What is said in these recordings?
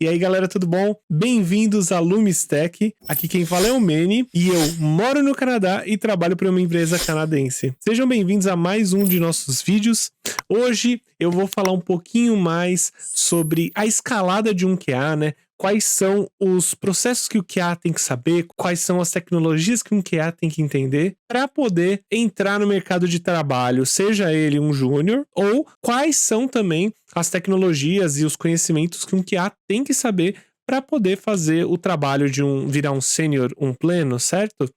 E aí galera, tudo bom? Bem-vindos a Lumistech. Aqui quem fala é o Manny e eu moro no Canadá e trabalho para uma empresa canadense. Sejam bem-vindos a mais um de nossos vídeos. Hoje eu vou falar um pouquinho mais sobre a escalada de um QA, né? Quais são os processos que o QA tem que saber, quais são as tecnologias que um QA tem que entender para poder entrar no mercado de trabalho, seja ele um júnior, ou quais são também as tecnologias e os conhecimentos que um QA tem que saber para poder fazer o trabalho de virar um sênior, um pleno, certo?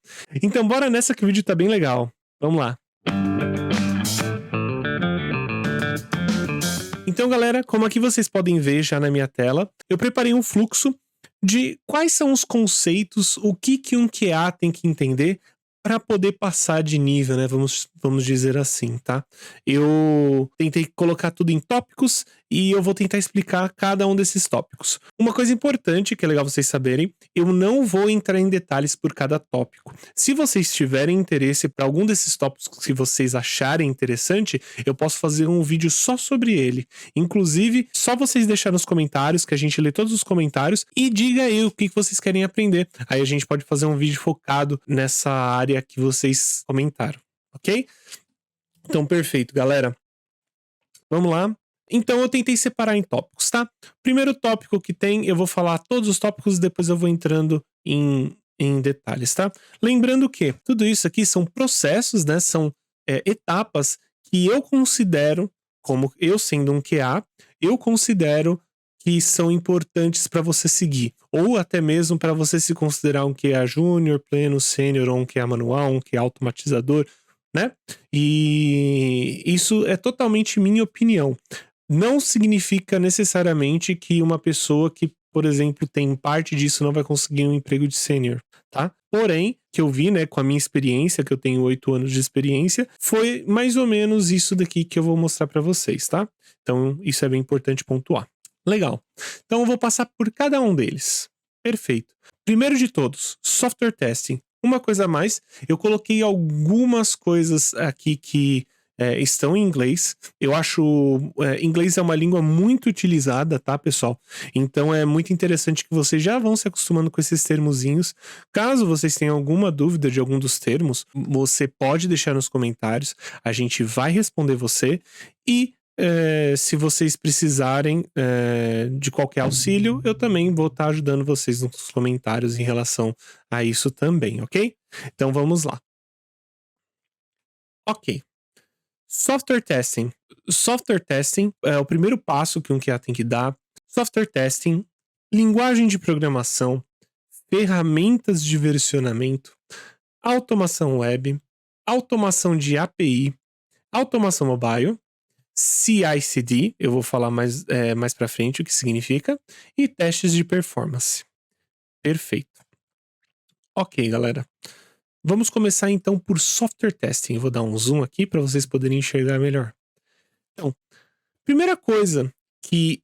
Então bora nessa que o vídeo tá bem legal. Vamos lá. Então, galera, como aqui vocês podem ver já na minha tela, eu preparei um fluxo de quais são os conceitos, o que um QA tem que entender para poder passar de nível, né? Vamos dizer assim, tá? Eu tentei colocar tudo em tópicos e eu vou tentar explicar cada um desses tópicos. Uma coisa importante que é legal vocês saberem, eu não vou entrar em detalhes por cada tópico. Se vocês tiverem interesse para algum desses tópicos que vocês acharem interessante, eu posso fazer um vídeo só sobre ele. Inclusive, só vocês deixarem nos comentários, que a gente lê todos os comentários, e diga aí o que vocês querem aprender. Aí a gente pode fazer um vídeo focado nessa área que vocês comentaram, ok? Então, perfeito, galera. Vamos lá. Então, eu tentei separar em tópicos, tá? Primeiro tópico que tem, eu vou falar todos os tópicos, depois eu vou entrando em detalhes, tá? Lembrando que tudo isso aqui são processos, né? São etapas que eu considero, como eu sendo um QA, eu considero que são importantes para você seguir. Ou até mesmo para você se considerar um QA júnior, pleno, sênior, ou um QA manual, um QA automatizador, né? E isso é totalmente minha opinião. Não significa necessariamente que uma pessoa que, por exemplo, tem parte disso não vai conseguir um emprego de sênior, tá? Porém, que eu vi, né, com a minha experiência, que eu tenho 8 anos de experiência, foi mais ou menos isso daqui que eu vou mostrar para vocês, tá? Então, isso é bem importante pontuar. Legal. Então, eu vou passar por cada um deles. Perfeito. Primeiro de todos, software testing. Uma coisa a mais, eu coloquei algumas coisas aqui que estão em inglês. Eu acho inglês é uma língua muito utilizada, tá, pessoal? Então é muito interessante que vocês já vão se acostumando com esses termozinhos. Caso vocês tenham alguma dúvida de algum dos termos, você pode deixar nos comentários. A gente vai responder você. E se vocês precisarem de qualquer auxílio, eu também vou estar ajudando vocês nos comentários em relação a isso também, ok? Então vamos lá. Ok. Software testing. Software testing é o primeiro passo que um QA tem que dar. Software testing, linguagem de programação, ferramentas de versionamento, automação web, automação de API, automação mobile, CI/CD, eu vou falar mais pra frente o que significa, e testes de performance. Perfeito. Ok, galera. Vamos começar então por software testing. Eu vou dar um zoom aqui para vocês poderem enxergar melhor. Então, primeira coisa que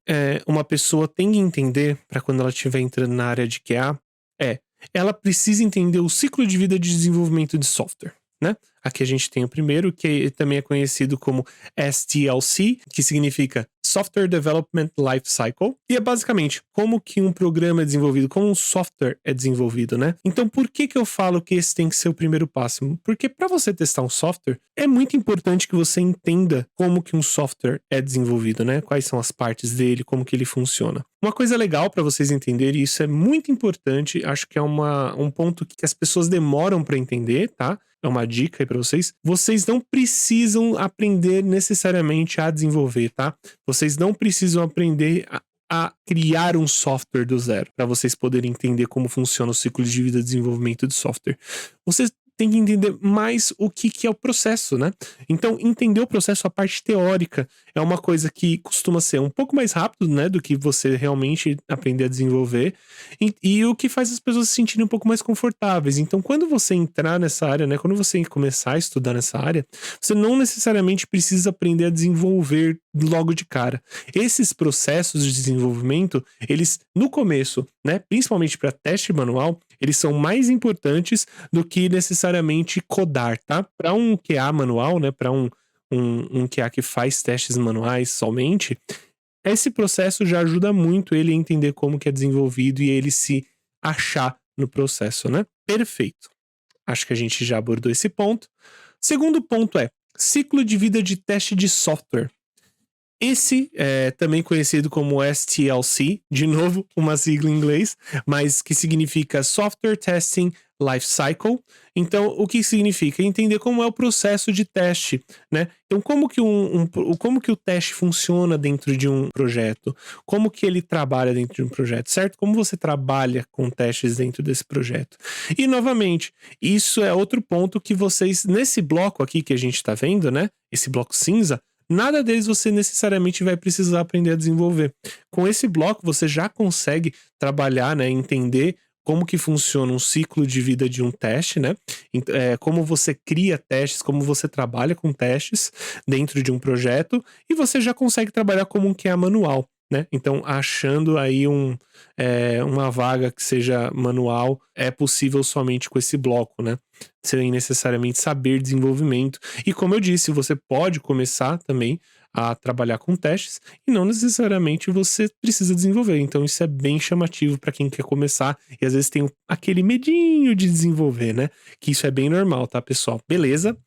uma pessoa tem que entender para quando ela estiver entrando na área de QA ela precisa entender o ciclo de vida de desenvolvimento de software, né? Aqui a gente tem o primeiro, que também é conhecido como SDLC, que significa Software Development Life Cycle, e é basicamente como que um programa é desenvolvido, como um software é desenvolvido, né? Então, por que eu falo que esse tem que ser o primeiro passo? Porque para você testar um software, é muito importante que você entenda como que um software é desenvolvido, né? Quais são as partes dele, como que ele funciona. Uma coisa legal para vocês entenderem, e isso é muito importante, acho que é um ponto que as pessoas demoram para entender, tá? É uma dica aí pra vocês. Vocês não precisam aprender necessariamente a desenvolver, tá? Vocês não precisam aprender a criar um software do zero para vocês poderem entender como funciona o ciclo de vida de desenvolvimento de software. Vocês têm que entender mais o que é o processo, né? Então, entender o processo, a parte teórica, é uma coisa que costuma ser um pouco mais rápido, né, do que você realmente aprender a desenvolver, e o que faz as pessoas se sentirem um pouco mais confortáveis. Então, quando você entrar nessa área, né, quando você começar a estudar nessa área, você não necessariamente precisa aprender a desenvolver logo de cara. Esses processos de desenvolvimento, eles, no começo, né, principalmente para teste manual, eles são mais importantes do que necessariamente codar, tá? Para um QA manual, né, para um QA que faz testes manuais somente, esse processo já ajuda muito ele a entender como que é desenvolvido e ele se achar no processo, né? Perfeito. Acho que a gente já abordou esse ponto. Segundo ponto é ciclo de vida de teste de software. Esse é também conhecido como STLC, de novo uma sigla em inglês, mas que significa Software Testing Life Cycle. Então, o que significa? Entender como é o processo de teste, né? Então, como que como que o teste funciona dentro de um projeto? Como que ele trabalha dentro de um projeto, certo? Como você trabalha com testes dentro desse projeto? E, novamente, isso é outro ponto que vocês, nesse bloco aqui que a gente tá vendo, né? Esse bloco cinza, nada deles você necessariamente vai precisar aprender a desenvolver. Com esse bloco, você já consegue trabalhar, né, entender como que funciona um ciclo de vida de um teste, né? Como você cria testes, como você trabalha com testes dentro de um projeto, e você já consegue trabalhar como um QA manual, né? Então, achando aí uma vaga que seja manual, é possível somente com esse bloco, né? Sem necessariamente saber desenvolvimento. E como eu disse, você pode começar também a trabalhar com testes e não necessariamente você precisa desenvolver. Então isso é bem chamativo para quem quer começar e às vezes tem aquele medinho de desenvolver, né? Que isso é bem normal, tá, pessoal? Beleza?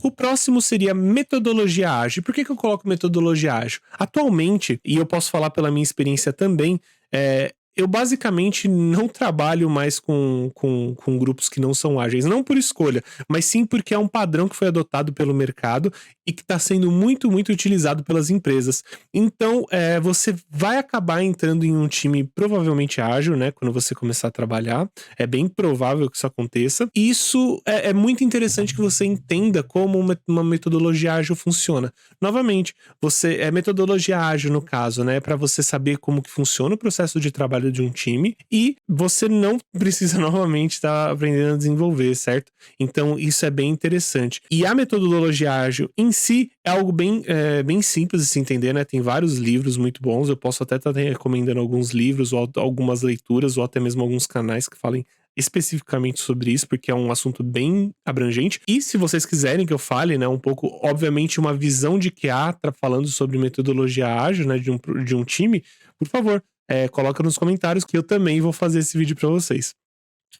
O próximo seria metodologia ágil. Por que eu coloco metodologia ágil? Atualmente, e eu posso falar pela minha experiência também, eu basicamente não trabalho mais com grupos que não são ágeis, não por escolha, mas sim porque é um padrão que foi adotado pelo mercado e que está sendo muito, muito utilizado pelas empresas. Então, você vai acabar entrando em um time provavelmente ágil, né? Quando você começar a trabalhar. É bem provável que isso aconteça. E isso é muito interessante que você entenda como uma metodologia ágil funciona. Novamente, metodologia ágil no caso, né? Para você saber como que funciona o processo de trabalho de um time e você não precisa novamente estar aprendendo a desenvolver, certo? Então isso é bem interessante. E a metodologia ágil em si é algo bem simples de se entender, né? Tem vários livros muito bons, eu posso até estar recomendando alguns livros ou algumas leituras ou até mesmo alguns canais que falem especificamente sobre isso, porque é um assunto bem abrangente. E se vocês quiserem que eu fale, né, um pouco, obviamente, uma visão de QA falando sobre metodologia ágil, né, de um time, por favor, coloca nos comentários que eu também vou fazer esse vídeo para vocês.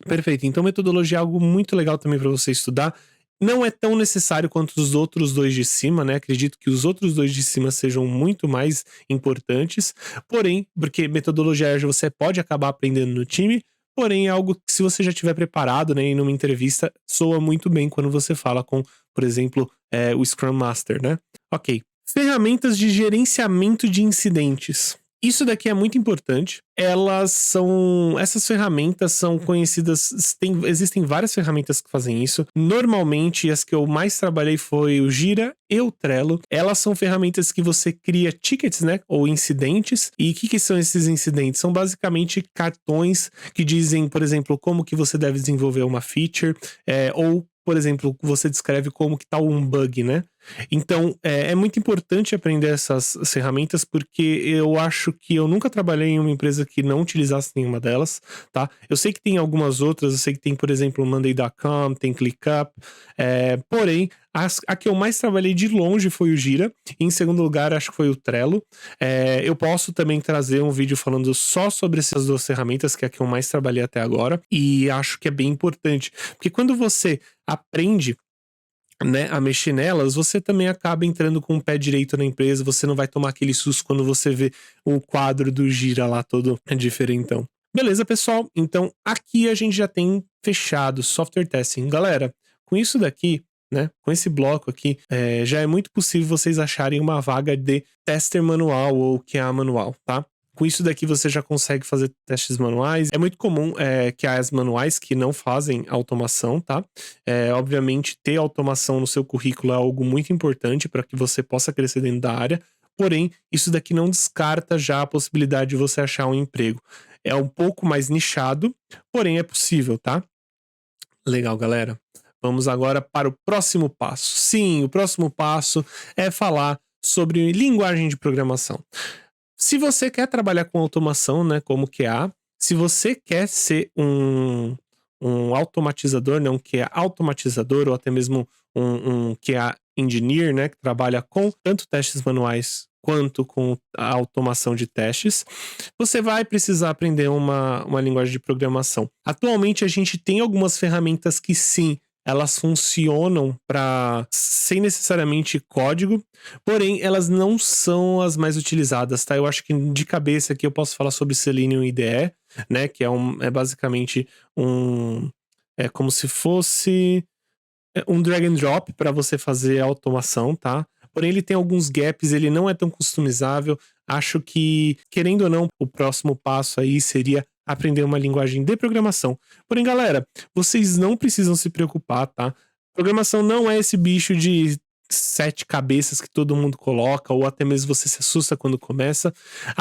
Perfeito. Então, metodologia é algo muito legal também para você estudar. Não é tão necessário quanto os outros dois de cima, né? Acredito que os outros dois de cima sejam muito mais importantes. Porém, porque metodologia ágil você pode acabar aprendendo no time, porém é algo que se você já estiver preparado, né, em uma entrevista, soa muito bem quando você fala com, por exemplo, o Scrum Master, né? Ok. Ferramentas de gerenciamento de incidentes. Isso daqui é muito importante. Essas ferramentas são conhecidas, existem várias ferramentas que fazem isso. Normalmente, as que eu mais trabalhei foi o Jira e o Trello. Elas são ferramentas que você cria tickets, né, ou incidentes. E o que são esses incidentes? São basicamente cartões que dizem, por exemplo, como que você deve desenvolver uma feature, ou por exemplo, você descreve como que tá um bug, né? Então, é muito importante aprender essas ferramentas porque eu acho que eu nunca trabalhei em uma empresa que não utilizasse nenhuma delas, tá? Eu sei que tem algumas outras, eu sei que tem, por exemplo, o Monday.com, tem ClickUp, porém, a que eu mais trabalhei de longe foi o Jira, e em segundo lugar, acho que foi o Trello. Eu posso também trazer um vídeo falando só sobre essas duas ferramentas, que é a que eu mais trabalhei até agora, e acho que é bem importante, porque quando você aprende, né, a mexer nelas, você também acaba entrando com o pé direito na empresa, você não vai tomar aquele susto quando você vê o quadro do Gira lá todo diferentão. Beleza, pessoal? Então, aqui a gente já tem fechado software testing. Galera, com isso daqui, né, com esse bloco aqui, já é muito possível vocês acharem uma vaga de tester manual ou QA manual, tá? Com isso daqui você já consegue fazer testes manuais. É muito comum que há as manuais que não fazem automação, tá? Obviamente, ter automação no seu currículo é algo muito importante para que você possa crescer dentro da área. Porém, isso daqui não descarta já a possibilidade de você achar um emprego. É um pouco mais nichado, porém é possível, tá? Legal, galera. Vamos agora para o próximo passo. Sim, o próximo passo é falar sobre linguagem de programação. Se você quer trabalhar com automação, né, como QA, se você quer ser um automatizador, né, um QA automatizador ou até mesmo um QA Engineer, né, que trabalha com tanto testes manuais quanto com a automação de testes, você vai precisar aprender uma linguagem de programação. Atualmente a gente tem algumas ferramentas que sim, elas funcionam para sem necessariamente código, porém elas não são as mais utilizadas, tá? Eu acho que de cabeça aqui eu posso falar sobre Selenium IDE, né, que é basicamente é como se fosse um drag and drop para você fazer a automação, tá? Porém, ele tem alguns gaps, ele não é tão customizável. Acho que, querendo ou não, o próximo passo aí seria aprender uma linguagem de programação. Porém, galera, vocês não precisam se preocupar, tá? Programação não é esse bicho de 7 cabeças que todo mundo coloca, ou até mesmo você se assusta quando começa.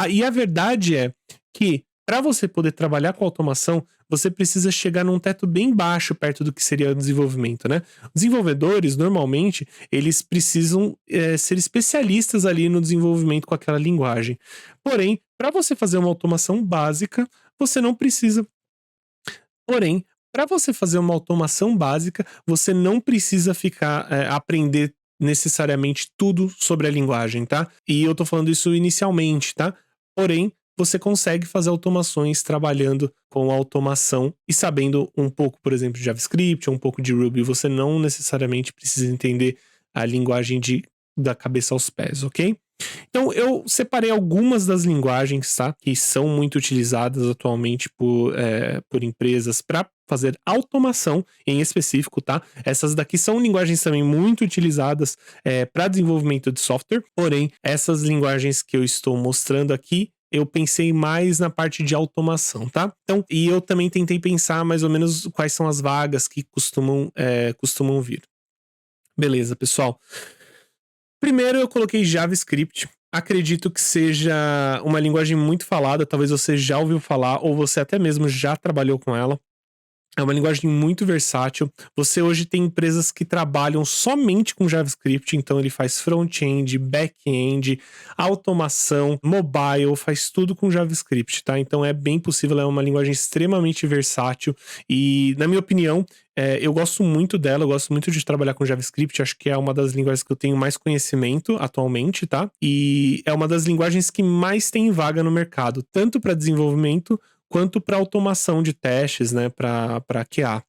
E a verdade é que, para você poder trabalhar com automação, você precisa chegar num teto bem baixo perto do que seria o desenvolvimento, né? Desenvolvedores, normalmente, eles precisam ser especialistas ali no desenvolvimento com aquela linguagem. Porém, para você fazer uma automação básica, você não precisa. Porém, para você fazer uma automação básica, você não precisa ficar aprender necessariamente tudo sobre a linguagem, tá? E eu tô falando isso inicialmente, tá? Porém, você consegue fazer automações trabalhando com automação e sabendo um pouco, por exemplo, de JavaScript, ou um pouco de Ruby. Você não necessariamente precisa entender a linguagem da cabeça aos pés, ok? Então, eu separei algumas das linguagens, tá? Que são muito utilizadas atualmente por empresas para fazer automação em específico, tá? Essas daqui são linguagens também muito utilizadas para desenvolvimento de software, porém, essas linguagens que eu estou mostrando aqui, eu pensei mais na parte de automação, tá? Então, e eu também tentei pensar mais ou menos quais são as vagas que costumam vir. Beleza, pessoal. Primeiro eu coloquei JavaScript. Acredito que seja uma linguagem muito falada, talvez você já ouviu falar ou você até mesmo já trabalhou com ela. É uma linguagem muito versátil. Você hoje tem empresas que trabalham somente com JavaScript, então ele faz front-end, back-end, automação, mobile, faz tudo com JavaScript, tá? Então é bem possível, é uma linguagem extremamente versátil e, na minha opinião, eu gosto muito dela, eu gosto muito de trabalhar com JavaScript, acho que é uma das linguagens que eu tenho mais conhecimento atualmente, tá? E é uma das linguagens que mais tem vaga no mercado, tanto para desenvolvimento quanto para automação de testes, né, para QA.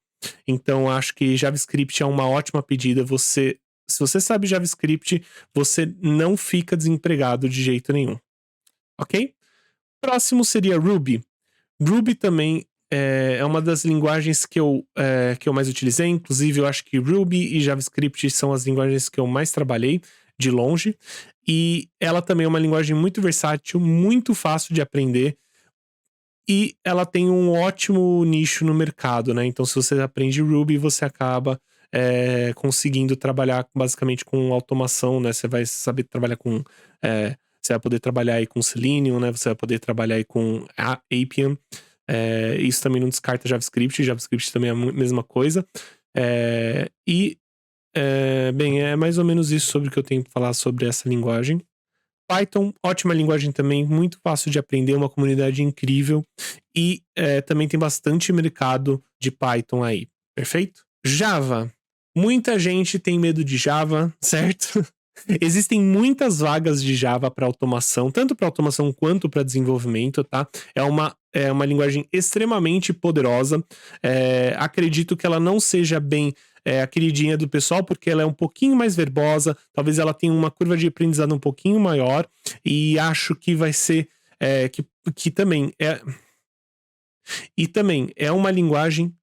Então, acho que JavaScript é uma ótima pedida. Se você sabe JavaScript, você não fica desempregado de jeito nenhum. Ok? Próximo seria Ruby. Ruby também é uma das linguagens que eu mais utilizei. Inclusive, eu acho que Ruby e JavaScript são as linguagens que eu mais trabalhei, de longe. E ela também é uma linguagem muito versátil, muito fácil de aprender. E ela tem um ótimo nicho no mercado, né? Então, se você aprende Ruby, você acaba conseguindo trabalhar basicamente com automação, né? Você vai saber trabalhar com. Você vai poder trabalhar aí com Selenium, né? Você vai poder trabalhar aí com Appium. Isso também não descarta JavaScript. JavaScript também é a mesma coisa. Bem, é mais ou menos isso sobre o que eu tenho para falar sobre essa linguagem. Python, ótima linguagem também, muito fácil de aprender, uma comunidade incrível e também tem bastante mercado de Python aí, perfeito? Java, muita gente tem medo de Java, certo? Existem muitas vagas de Java para automação, tanto para automação quanto para desenvolvimento, tá? É uma linguagem extremamente poderosa. Acredito que ela não seja bem a queridinha do pessoal, porque ela é um pouquinho mais verbosa, talvez ela tenha uma curva de aprendizado um pouquinho maior, e acho que vai ser que também é. E também é uma linguagem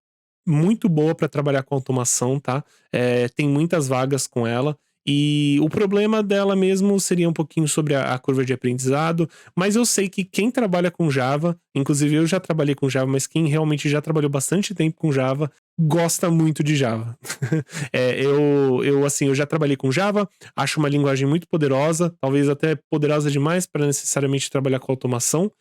muito boa para trabalhar com automação, tá? Tem muitas vagas com ela. E o problema dela mesmo seria um pouquinho sobre a curva de aprendizado, mas eu sei que quem trabalha com Java, inclusive eu já trabalhei com Java, mas quem realmente já trabalhou bastante tempo com Java, gosta muito de Java. Eu já trabalhei com Java, acho uma linguagem muito poderosa, talvez até poderosa demais para necessariamente trabalhar com automação,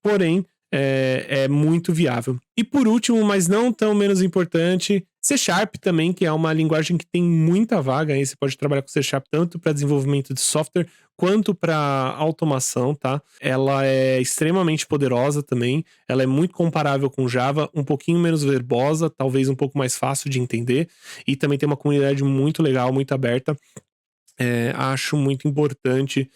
porém, é muito viável. E por último, mas não tão menos importante, C# também, que é uma linguagem que tem muita vaga aí. Você pode trabalhar com C# tanto para desenvolvimento de software quanto para automação, tá? Ela é extremamente poderosa também. Ela é muito comparável com Java, um pouquinho menos verbosa, talvez um pouco mais fácil de entender. E também tem uma comunidade muito legal, muito aberta. acho muito importante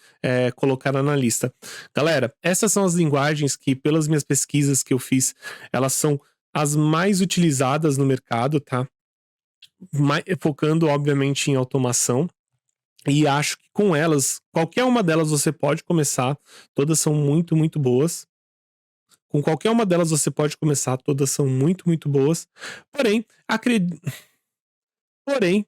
colocar na lista. Galera, essas são as linguagens que, pelas minhas pesquisas que eu fiz, elas são as mais utilizadas no mercado, tá? Focando, obviamente, em automação. E acho que com elas, qualquer uma delas você pode começar, todas são muito, muito boas. Com qualquer uma delas você pode começar, todas são muito, muito boas. Porém, Porém,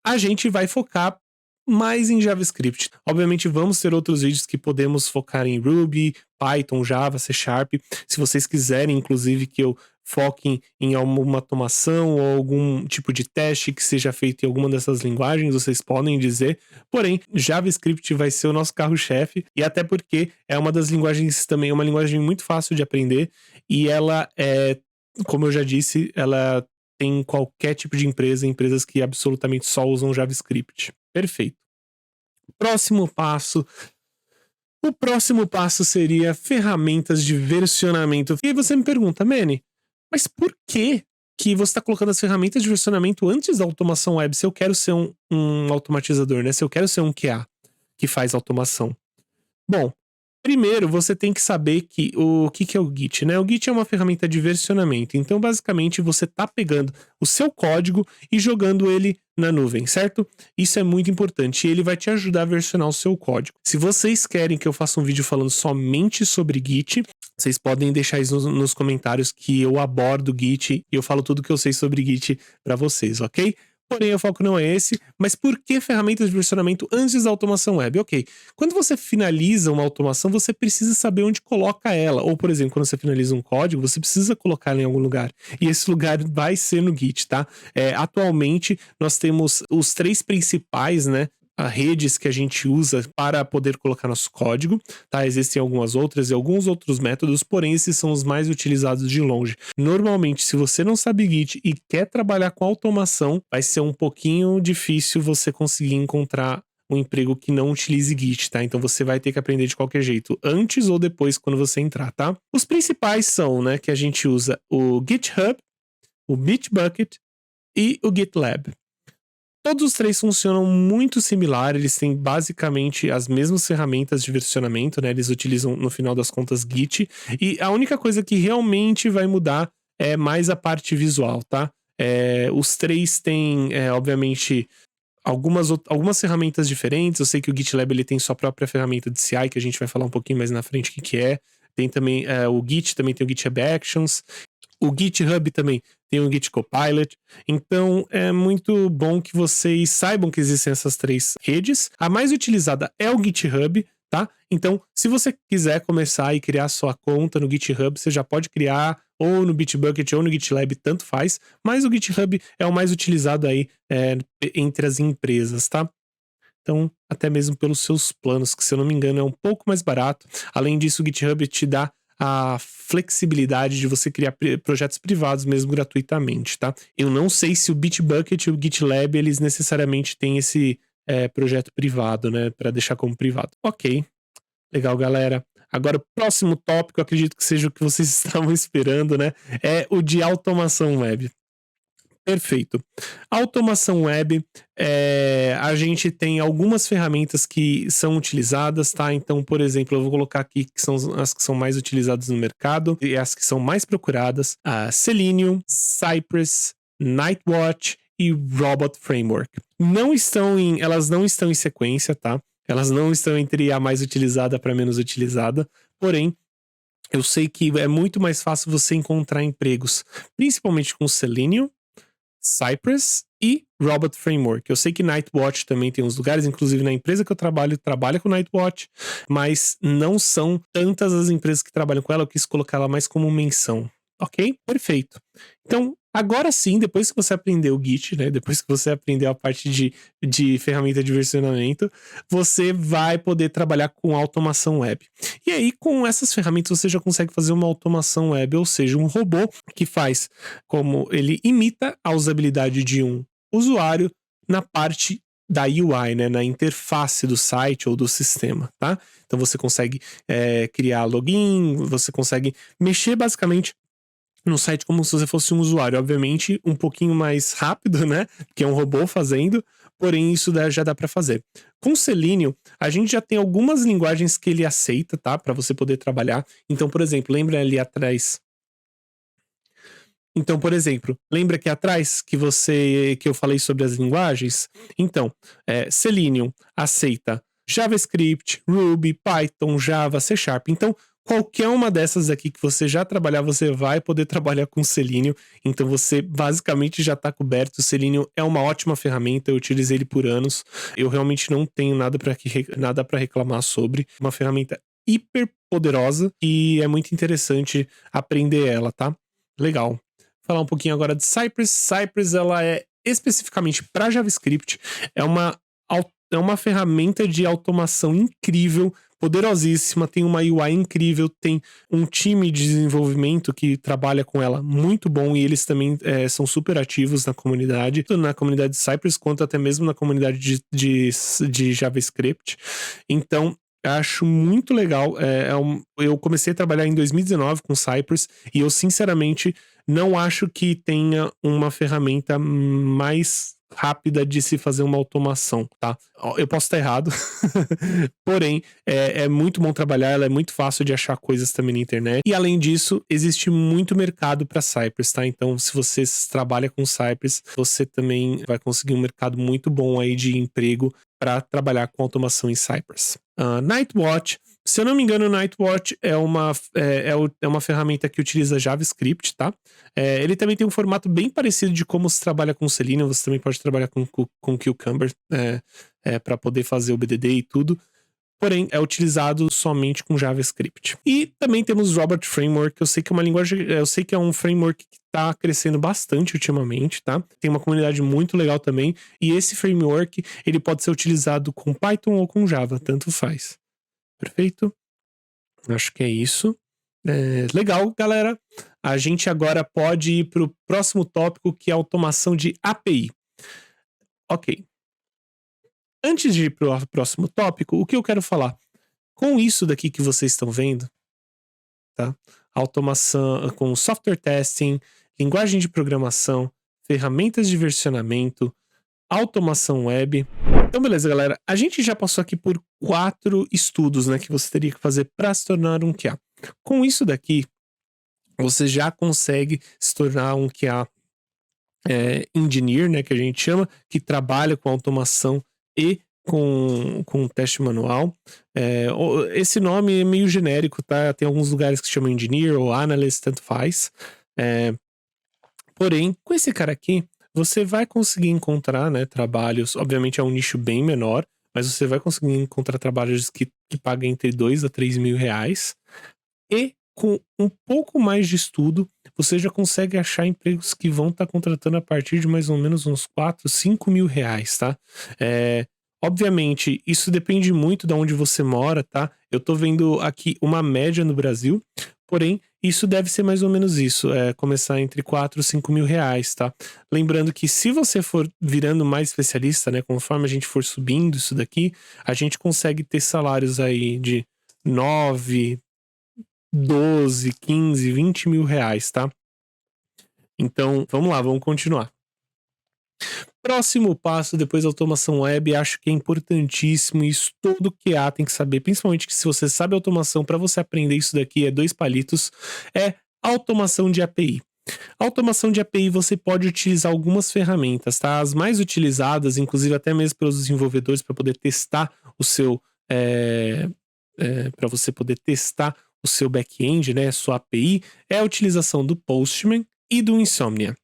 a gente vai focar mais em JavaScript. Obviamente, vamos ter outros vídeos que podemos focar em Ruby, Python, Java, C Sharp. Se vocês quiserem, inclusive, que eu foque em alguma automação ou algum tipo de teste que seja feito em alguma dessas linguagens, vocês podem dizer. Porém, JavaScript vai ser o nosso carro-chefe, e até porque é uma das linguagens também, uma linguagem muito fácil de aprender, e ela como eu já disse, ela tem qualquer tipo de empresas que absolutamente só usam JavaScript. Perfeito. Próximo passo. O próximo passo seria ferramentas de versionamento. E aí você me pergunta, Manny, mas por que você está colocando as ferramentas de versionamento antes da automação web se eu quero ser um automatizador, né? Se eu quero ser um QA que faz automação? Bom, primeiro, você tem que saber que o que é o Git, né? O Git é uma ferramenta de versionamento. Então, basicamente, você tá pegando o seu código e jogando ele na nuvem, certo? Isso é muito importante e ele vai te ajudar a versionar o seu código. Se vocês querem que eu faça um vídeo falando somente sobre Git, vocês podem deixar isso nos comentários que eu abordo Git e eu falo tudo que eu sei sobre Git para vocês, ok? Porém, o foco não é esse, mas por que ferramentas de versionamento antes da automação web? Ok, quando você finaliza uma automação, você precisa saber onde coloca ela. Ou, por exemplo, quando você finaliza um código, você precisa colocar ela em algum lugar. E esse lugar vai ser no Git, tá? Atualmente, nós temos os 3 principais, né? Redes que a gente usa para poder colocar nosso código, tá? Existem algumas outras e alguns outros métodos, porém esses são os mais utilizados de longe. Normalmente, se você não sabe Git e quer trabalhar com automação, vai ser um pouquinho difícil você conseguir encontrar um emprego que não utilize Git, tá? Então você vai ter que aprender de qualquer jeito, antes ou depois quando você entrar, tá? Os principais são, né, que a gente usa o GitHub, o Bitbucket e o GitLab. Todos os 3 funcionam muito similar, eles têm basicamente as mesmas ferramentas de versionamento, né? Eles utilizam, no final das contas, Git. E a única coisa que realmente vai mudar é mais a parte visual, tá? Os 3 têm, obviamente, algumas ferramentas diferentes. Eu sei que o GitLab ele tem sua própria ferramenta de CI, que a gente vai falar um pouquinho mais na frente o que é. Tem também o Git, também tem o GitHub Actions. O GitHub também tem o Git Copilot. Então é muito bom que vocês saibam que existem essas 3 redes. A mais utilizada é o GitHub, tá? Então, se você quiser começar e criar sua conta no GitHub, você já pode criar ou no Bitbucket ou no GitLab, tanto faz. Mas o GitHub é o mais utilizado aí entre as empresas, tá? Então, até mesmo pelos seus planos, que se eu não me engano é um pouco mais barato. Além disso, o GitHub te dá a flexibilidade de você criar projetos privados mesmo gratuitamente, tá? Eu não sei se o Bitbucket e o GitLab, eles necessariamente têm esse projeto privado, né? Para deixar como privado. Ok, legal, galera. Agora, o próximo tópico, acredito que seja o que vocês estavam esperando, né? É o de automação web. Perfeito. Automação web, a gente tem algumas ferramentas que são utilizadas, tá? Então, por exemplo, eu vou colocar aqui que são as que são mais utilizadas no mercado e as que são mais procuradas: a Selenium, Cypress, Nightwatch e Robot Framework. Elas não estão em sequência, tá? Elas não estão entre a mais utilizada para a menos utilizada, porém, eu sei que é muito mais fácil você encontrar empregos, principalmente com Selenium, Cypress e Robot Framework. Eu sei que Nightwatch também tem uns lugares, inclusive na empresa que eu trabalha com Nightwatch, mas não são tantas as empresas que trabalham com ela, eu quis colocar ela mais como menção. Ok? Perfeito. Então, agora sim, depois que você aprendeu o Git, né? Depois que você aprendeu a parte de ferramenta de versionamento, você vai poder trabalhar com automação web. E aí, com essas ferramentas, você já consegue fazer uma automação web, ou seja, um robô que faz como ele imita a usabilidade de um usuário na parte da UI, né, na interface do site ou do sistema, tá? Então você consegue criar login, você consegue mexer basicamente no site como se você fosse um usuário, obviamente um pouquinho mais rápido, né, que é um robô fazendo, porém isso já dá para fazer. Com Selenium, a gente já tem algumas linguagens que ele aceita, tá? Para você poder trabalhar. Então, por exemplo, lembra ali atrás... Então, por exemplo, lembra que atrás que eu falei sobre as linguagens? Então, Selenium aceita JavaScript, Ruby, Python, Java, C Sharp. Então, qualquer uma dessas aqui que você já trabalhar, você vai poder trabalhar com Selenium. Então, você basicamente já está coberto. O Selenium é uma ótima ferramenta, eu utilizei ele por anos. Eu realmente não tenho nada para reclamar sobre. Uma ferramenta hiper poderosa e é muito interessante aprender ela, tá? Legal. Falar um pouquinho agora de Cypress. Cypress, ela é especificamente para JavaScript. É uma ferramenta de automação incrível, poderosíssima, tem uma UI incrível, tem um time de desenvolvimento que trabalha com ela muito bom e eles também são super ativos na comunidade, tanto na comunidade de Cypress quanto até mesmo na comunidade de JavaScript. Então, acho muito legal. Eu comecei a trabalhar em 2019 com Cypress e eu, sinceramente, não acho que tenha uma ferramenta mais rápida de se fazer uma automação, tá? Eu posso estar errado, porém, é muito bom trabalhar, ela é muito fácil de achar coisas também na internet. E além disso, existe muito mercado para Cypress, tá? Então, se você trabalha com Cypress, você também vai conseguir um mercado muito bom aí de emprego para trabalhar com automação em Cypress. Nightwatch. Se eu não me engano, o Nightwatch é uma ferramenta que utiliza JavaScript, tá? Ele também tem um formato bem parecido de como se trabalha com Selenium. Você também pode trabalhar com Cucumber para poder fazer o BDD e tudo. Porém, é utilizado somente com JavaScript. E também temos Robot Framework. Eu sei que é uma linguagem, eu sei que é um framework que está crescendo bastante ultimamente, tá? Tem uma comunidade muito legal também. E esse framework, ele pode ser utilizado com Python ou com Java, tanto faz. Perfeito? Acho que é isso. Legal, galera. A gente agora pode ir para o próximo tópico, que é automação de API. Ok. Antes de ir para o próximo tópico, o que eu quero falar? Com isso daqui que vocês estão vendo, tá? Automação com software testing, linguagem de programação, ferramentas de versionamento, automação web. Então, beleza, galera. A gente já passou aqui por 4 estudos, né, que você teria que fazer para se tornar um QA. Com isso daqui, você já consegue se tornar um QA engineer, né, que a gente chama, que trabalha com automação e com teste manual. Esse nome é meio genérico, tá? Tem alguns lugares que chamam engineer ou analyst, tanto faz. Porém, com esse cara aqui, você vai conseguir encontrar, né, trabalhos, obviamente é um nicho bem menor, mas você vai conseguir encontrar trabalhos que pagam entre 2 a 3 mil reais. E com um pouco mais de estudo, você já consegue achar empregos que vão estar contratando a partir de mais ou menos uns 4, 5 mil reais, tá? Obviamente, isso depende muito de onde você mora, tá? Eu tô vendo aqui uma média no Brasil, porém, isso deve ser mais ou menos isso, começar entre 4 e 5 mil reais, tá? Lembrando que se você for virando mais especialista, né, conforme a gente for subindo isso daqui, a gente consegue ter salários aí de 9, 12, 15, 20 mil reais, tá? Então, vamos lá, vamos continuar. Próximo passo, depois da automação web, acho que é importantíssimo, isso todo QA tem que saber, principalmente que se você sabe automação, para você aprender isso daqui 2 palitos, é automação de API. Automação de API você pode utilizar algumas ferramentas, tá? As mais utilizadas, inclusive até mesmo pelos desenvolvedores, para poder testar o seu... para você poder testar o seu back-end, né, sua API, é a utilização do Postman e do Insomnia.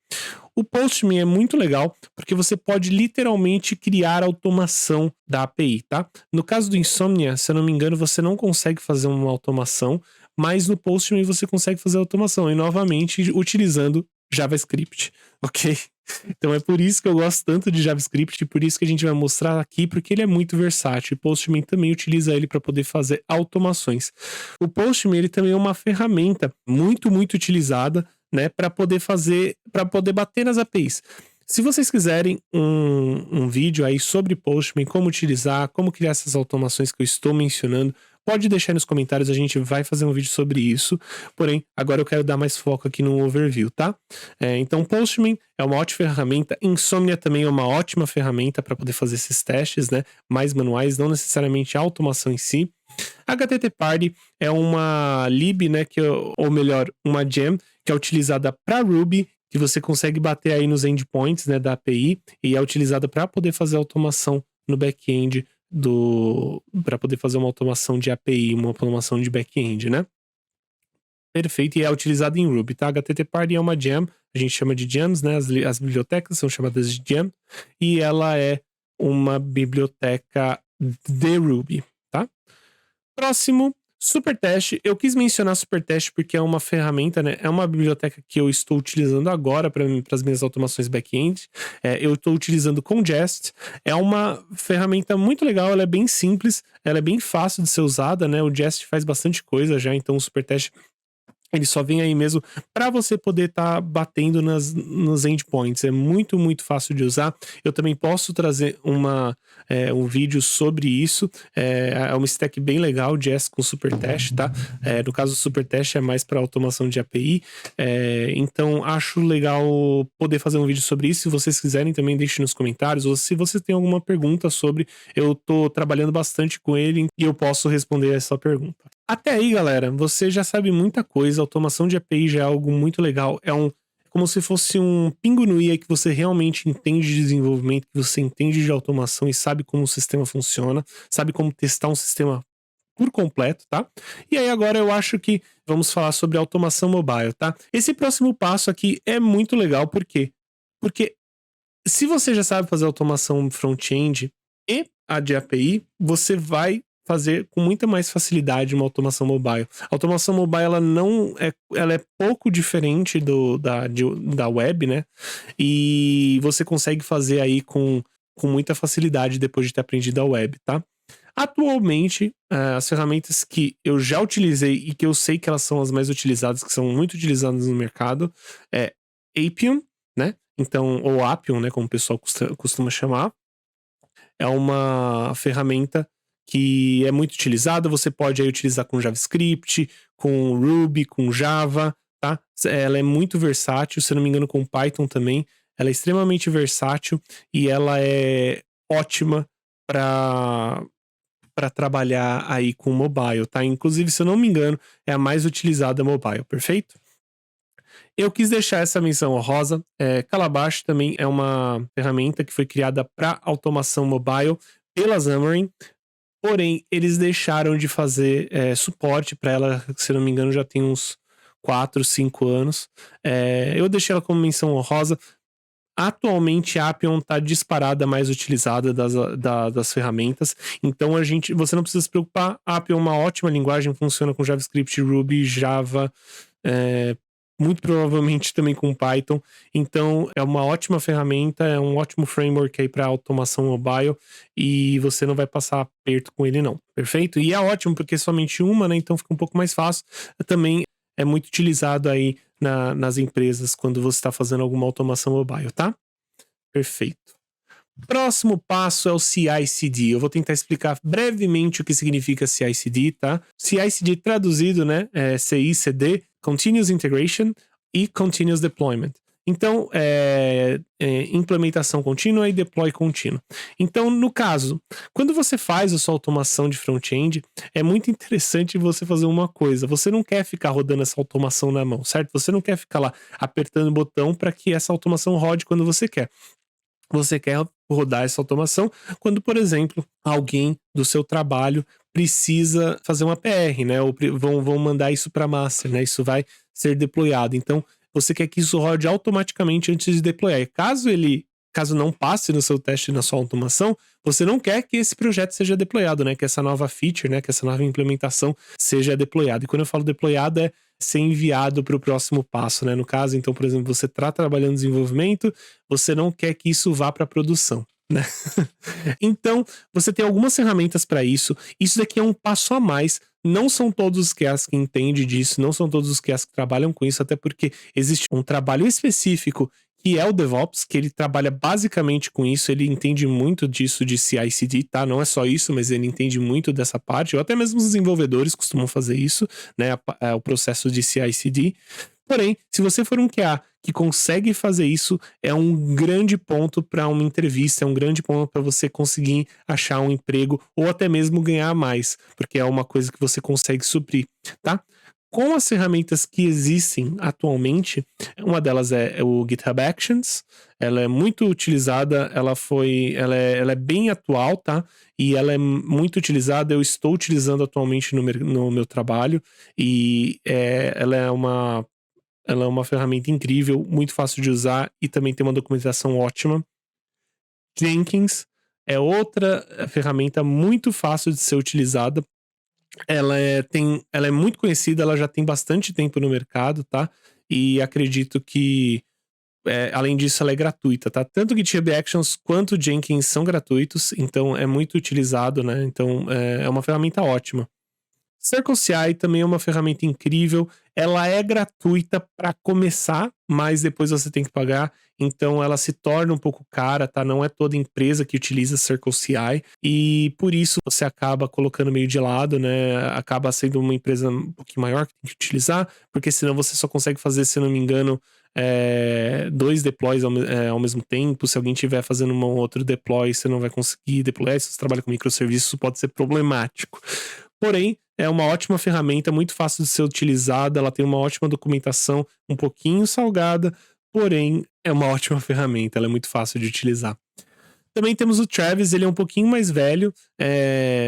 O Postman é muito legal porque você pode literalmente criar automação da API, tá? No caso do Insomnia, se eu não me engano, você não consegue fazer uma automação, mas no Postman você consegue fazer automação, e novamente utilizando JavaScript, ok? Então é por isso que eu gosto tanto de JavaScript e por isso que a gente vai mostrar aqui, porque ele é muito versátil. O Postman também utiliza ele para poder fazer automações. O Postman ele também é uma ferramenta muito, muito utilizada, né, para poder bater nas APIs. Se vocês quiserem um vídeo aí sobre Postman, como utilizar, como criar essas automações que eu estou mencionando, pode deixar aí nos comentários, a gente vai fazer um vídeo sobre isso. Porém, agora eu quero dar mais foco aqui no overview, tá? Então, Postman é uma ótima ferramenta. Insomnia também é uma ótima ferramenta para poder fazer esses testes, né? Mais manuais, não necessariamente a automação em si. HTT Party é uma lib, né? Ou melhor, uma gem que é utilizada para Ruby, que você consegue bater aí nos endpoints, né, da API, e é utilizada para poder fazer automação no back-end para poder fazer uma automação de API, uma automação de back-end, né? Perfeito, e é utilizado em Ruby, tá? HTT Party é uma gem, a gente chama de gems, né? As bibliotecas são chamadas de gem, e ela é uma biblioteca de Ruby, tá? Próximo, Supertest. Eu quis mencionar Supertest porque é uma ferramenta, né? É uma biblioteca que eu estou utilizando agora para as minhas automações back-end. Eu estou utilizando com Jest. É uma ferramenta muito legal, ela é bem simples, ela é bem fácil de ser usada, né? O Jest faz bastante coisa já, então o Supertest ele só vem aí mesmo para você poder estar batendo nos endpoints. É muito, muito fácil de usar. Eu também posso trazer um vídeo sobre isso. É uma stack bem legal, Jest com Supertest, tá? No caso, o Supertest é mais para automação de API. Então, acho legal poder fazer um vídeo sobre isso. Se vocês quiserem, também deixem nos comentários. Ou se você tem alguma pergunta sobre, eu tô trabalhando bastante com ele e eu posso responder essa pergunta. Até aí, galera, você já sabe muita coisa, automação de API já é algo muito legal, como se fosse um pingo no i aí que você realmente entende de desenvolvimento, que você entende de automação e sabe como o sistema funciona, sabe como testar um sistema por completo, tá? E aí agora eu acho que vamos falar sobre automação mobile, tá? Esse próximo passo aqui é muito legal, por quê? Porque se você já sabe fazer automação front-end e a de API, você vai fazer com muita mais facilidade uma automação mobile. A automação mobile ela é pouco diferente da web, né? E você consegue fazer aí com muita facilidade depois de ter aprendido a web, tá? Atualmente, as ferramentas que eu já utilizei e que eu sei que elas são as mais utilizadas, que são muito utilizadas no mercado, é Appium, né? Então, ou Appium, né? Como o pessoal costuma chamar. É uma ferramenta que é muito utilizada, você pode aí utilizar com JavaScript, com Ruby, com Java, tá? Ela é muito versátil, se não me engano com Python também, ela é extremamente versátil e ela é ótima para trabalhar aí com mobile, tá? Inclusive, se eu não me engano, é a mais utilizada mobile, perfeito? Eu quis deixar essa menção honrosa. Calabash também é uma ferramenta que foi criada para automação mobile pela Xamarin. Porém, eles deixaram de fazer suporte para ela, se não me engano, já tem uns 4, 5 anos. Eu deixei ela como menção honrosa. Atualmente, a Appium está disparada mais utilizada das ferramentas. Então, você não precisa se preocupar. A Appium é uma ótima linguagem, funciona com JavaScript, Ruby, Java, muito provavelmente também com Python. Então, é uma ótima ferramenta, é um ótimo framework aí para automação mobile e você não vai passar aperto com ele não, perfeito? E é ótimo porque é somente uma, né? Então fica um pouco mais fácil. Também é muito utilizado aí nas empresas quando você está fazendo alguma automação mobile, tá? Perfeito. Próximo passo é o CI/CD. Eu vou tentar explicar brevemente o que significa CI/CD, tá? CI/CD traduzido, né? CI/CD, Continuous Integration e Continuous Deployment. Então, implementação contínua e deploy contínuo. Então, no caso, quando você faz a sua automação de front-end, é muito interessante você fazer uma coisa. Você não quer ficar rodando essa automação na mão, certo? Você não quer ficar lá apertando o botão para que essa automação rode quando você quer. Você quer rodar essa automação quando, por exemplo, alguém do seu trabalho precisa fazer uma PR, né? Ou vão mandar isso para master, né? Isso vai ser deployado. Então, você quer que isso rode automaticamente antes de deployar. E caso não passe no seu teste, na sua automação, você não quer que esse projeto seja deployado, né? Que essa nova feature, né? Que essa nova implementação seja deployada. E quando eu falo deployado, é ser enviado para o próximo passo, né? No caso, então, por exemplo, você está trabalhando em desenvolvimento, você não quer que isso vá para a produção. né? Então, você tem algumas ferramentas para isso. Isso daqui é um passo a mais. Não são todos os QAs que entendem disso, não são todos os QAs que trabalham com isso, até porque existe um trabalho específico que é o DevOps, que ele trabalha basicamente com isso, ele entende muito disso de CI/CD, tá? Não é só isso, mas ele entende muito dessa parte, ou até mesmo os desenvolvedores costumam fazer isso, né? O processo de CI/CD. Porém, se você for um QA que consegue fazer isso, é um grande ponto para uma entrevista, é um grande ponto para você conseguir achar um emprego ou até mesmo ganhar mais, porque é uma coisa que você consegue suprir, tá? Com as ferramentas que existem atualmente, uma delas é o GitHub Actions, ela é muito utilizada, ela é bem atual, tá? E ela é muito utilizada, eu estou utilizando atualmente no meu trabalho, e ela é uma ferramenta incrível, muito fácil de usar e também tem uma documentação ótima. Jenkins é outra ferramenta muito fácil de ser utilizada. Ela é muito conhecida, ela já tem bastante tempo no mercado, tá? E acredito que, além disso, ela é gratuita, tá? Tanto o GitHub Actions quanto o Jenkins são gratuitos, então é muito utilizado, né? Então é uma ferramenta ótima. CircleCI também é uma ferramenta incrível. Ela é gratuita para começar, mas depois você tem que pagar. Então ela se torna um pouco cara, tá? Não é toda empresa que utiliza CircleCI e por isso você acaba colocando meio de lado, né? Acaba sendo uma empresa um pouquinho maior que tem que utilizar, porque senão você só consegue fazer, se eu não me engano, 2 deploys ao mesmo tempo. Se alguém estiver fazendo um outro deploy, você não vai conseguir deployar. Se você trabalha com microserviços, isso pode ser problemático. Porém, é uma ótima ferramenta, muito fácil de ser utilizada, ela tem uma ótima documentação, um pouquinho salgada, porém é uma ótima ferramenta, ela é muito fácil de utilizar. Também temos o Travis, ele é um pouquinho mais velho,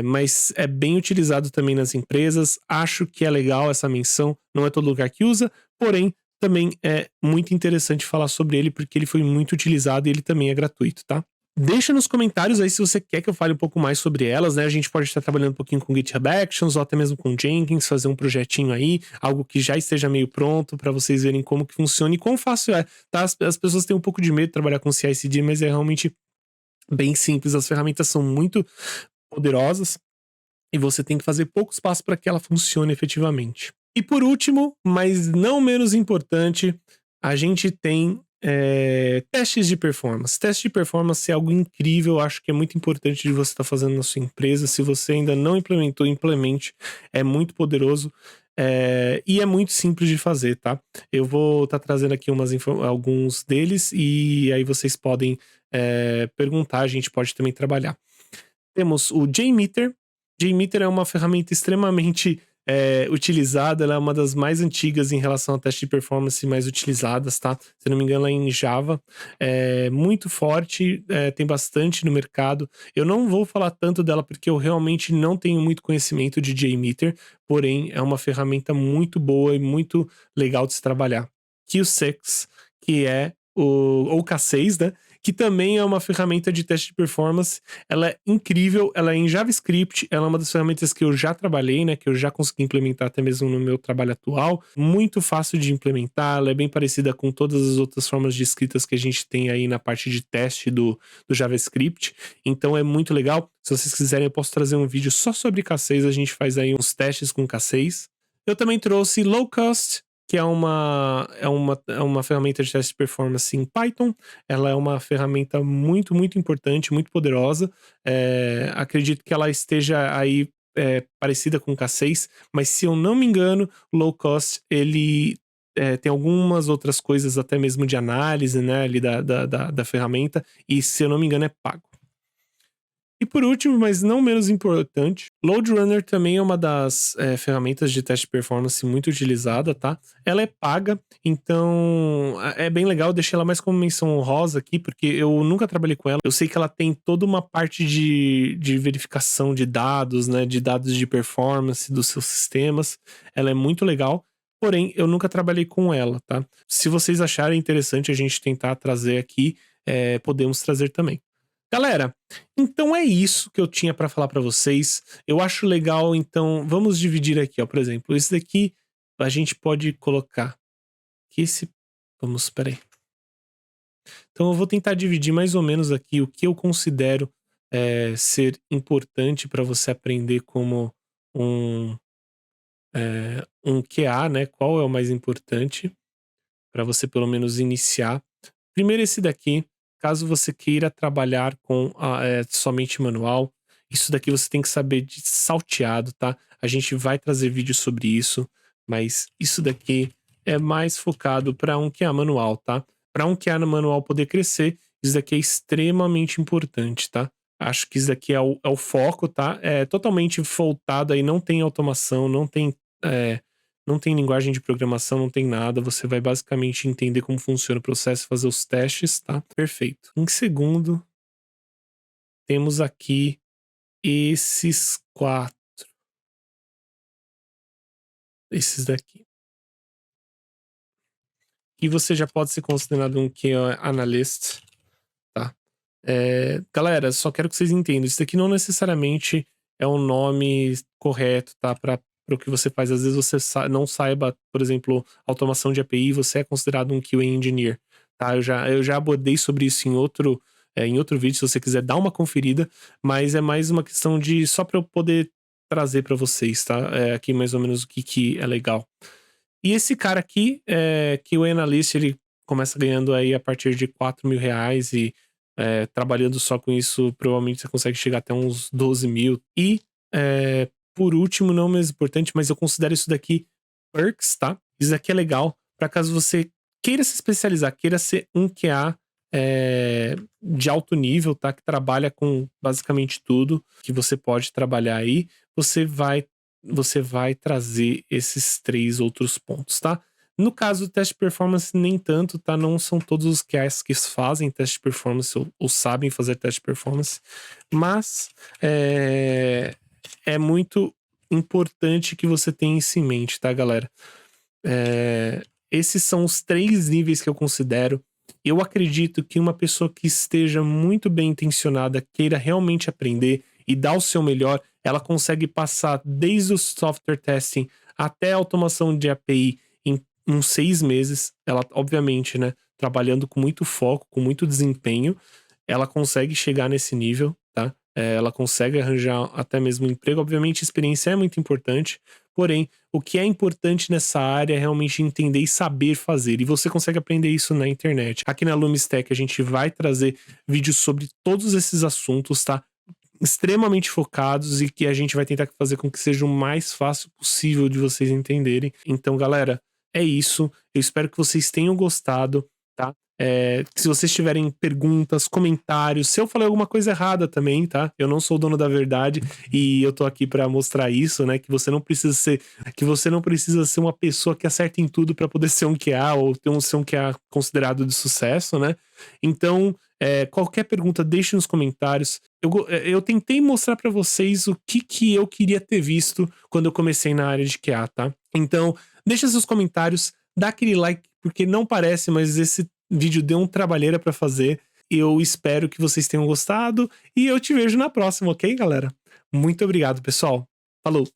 mas é bem utilizado também nas empresas. Acho que é legal essa menção, não é todo lugar que usa, porém também é muito interessante falar sobre ele porque ele foi muito utilizado e ele também é gratuito, tá? Deixa nos comentários aí se você quer que eu fale um pouco mais sobre elas, né? A gente pode estar trabalhando um pouquinho com GitHub Actions ou até mesmo com Jenkins, fazer um projetinho aí, algo que já esteja meio pronto para vocês verem como que funciona e quão fácil é, tá? As pessoas têm um pouco de medo de trabalhar com CI/CD, mas é realmente bem simples. As ferramentas são muito poderosas e você tem que fazer poucos passos para que ela funcione efetivamente. E por último, mas não menos importante, a gente tem testes de performance. Teste de performance é algo incrível, acho que é muito importante de você estar fazendo na sua empresa. Se você ainda não implementou, implemente. É muito poderoso e é muito simples de fazer, tá? Eu vou estar trazendo aqui alguns deles e aí vocês podem perguntar, a gente pode também trabalhar. Temos o JMeter. JMeter é uma ferramenta extremamente utilizada, ela é uma das mais antigas em relação a teste de performance mais utilizadas, tá? Se não me engano, ela é em Java. É muito forte, tem bastante no mercado. Eu não vou falar tanto dela porque eu realmente não tenho muito conhecimento de JMeter, porém é uma ferramenta muito boa e muito legal de se trabalhar. Q6, que é ou K6, né? Que também é uma ferramenta de teste de performance. Ela é incrível, ela é em JavaScript, ela é uma das ferramentas que eu já trabalhei, né, que eu já consegui implementar até mesmo no meu trabalho atual. Muito fácil de implementar, ela é bem parecida com todas as outras formas de escritas que a gente tem aí na parte de teste do JavaScript. Então é muito legal. Se vocês quiserem, eu posso trazer um vídeo só sobre K6, a gente faz aí uns testes com K6. Eu também trouxe Low Cost, que é uma ferramenta de teste de performance em Python. Ela é uma ferramenta muito, muito importante, muito poderosa. Acredito que ela esteja aí parecida com o K6, mas se eu não me engano, Low Cost, ele tem algumas outras coisas, até mesmo de análise, né, ali da ferramenta, e se eu não me engano é pago. E por último, mas não menos importante, LoadRunner também é uma das ferramentas de teste de performance muito utilizada, tá? Ela é paga, então é bem legal, eu deixei ela mais como menção honrosa aqui, porque eu nunca trabalhei com ela. Eu sei que ela tem toda uma parte de verificação de dados, né? De dados de performance dos seus sistemas. Ela é muito legal. Porém, eu nunca trabalhei com ela, tá? Se vocês acharem interessante a gente tentar trazer aqui, podemos trazer também. Galera, então é isso que eu tinha pra falar pra vocês. Eu acho legal, então vamos dividir aqui, ó, por exemplo, esse daqui a gente pode colocar que esse, vamos, espera aí. Então eu vou tentar dividir mais ou menos aqui o que eu considero ser importante para você aprender como um, um QA, né? Qual é o mais importante para você pelo menos iniciar. Primeiro esse daqui, caso você queira trabalhar com somente manual, isso daqui você tem que saber de salteado, tá? A gente vai trazer vídeo sobre isso, mas isso daqui é mais focado para um QA manual, tá? Para um QA no manual poder crescer, isso daqui é extremamente importante, tá? Acho que isso daqui é o foco, tá? É totalmente voltado aí, não tem automação, é, não tem linguagem de programação, não tem nada. Você vai basicamente entender como funciona o processo, fazer os testes, tá? Perfeito. Em segundo, temos aqui esses quatro. Esses daqui. E você já pode ser considerado um QA analyst, tá? Galera, só quero que vocês entendam. Isso daqui não necessariamente é um nome correto, tá? Para o que você faz. Às vezes você não saiba, por exemplo, automação de API, você é considerado um QA engineer, tá? Eu já abordei sobre isso em outro vídeo, se você quiser dar uma conferida, mas é mais uma questão de só para eu poder trazer para vocês, tá? Aqui mais ou menos o que é legal. E esse cara aqui, QA analyst, ele começa ganhando aí a partir de R$ 4.000 e trabalhando só com isso, provavelmente você consegue chegar até uns 12 mil. E, por último, não menos importante, mas eu considero isso daqui perks, tá? Isso daqui é legal para caso você queira se especializar, queira ser um QA de alto nível, tá? Que trabalha com basicamente tudo que você pode trabalhar aí. Você vai trazer esses 3 outros pontos, tá? No caso do teste de performance, nem tanto, tá? Não são todos os QAs que fazem teste de performance ou sabem fazer teste de performance, mas é muito importante que você tenha isso em mente, tá, galera? Esses são os 3 níveis que eu considero. Eu acredito que uma pessoa que esteja muito bem intencionada, queira realmente aprender e dar o seu melhor, ela consegue passar desde o software testing até a automação de API em uns 6 meses. Ela, obviamente, né, trabalhando com muito foco, com muito desempenho, ela consegue chegar nesse nível, tá? Ela consegue arranjar até mesmo um emprego. Obviamente, experiência é muito importante, porém, o que é importante nessa área é realmente entender e saber fazer. E você consegue aprender isso na internet. Aqui na Lumistech a gente vai trazer vídeos sobre todos esses assuntos, tá? Extremamente focados e que a gente vai tentar fazer com que seja o mais fácil possível de vocês entenderem. Então, galera, é isso. Eu espero que vocês tenham gostado, tá? Se vocês tiverem perguntas, comentários, se eu falei alguma coisa errada também, tá? Eu não sou o dono da verdade e eu tô aqui pra mostrar isso, né? Que você não precisa ser uma pessoa que acerta em tudo pra poder ser um QA ou ser um QA considerado de sucesso, né? Então, qualquer pergunta, deixe nos comentários. Eu tentei mostrar pra vocês o que eu queria ter visto quando eu comecei na área de QA, tá? Então, deixa seus comentários, dá aquele like, porque não parece, mas esse vídeo deu um trabalheira pra fazer. Eu espero que vocês tenham gostado e eu te vejo na próxima, ok, galera? Muito obrigado, pessoal. Falou!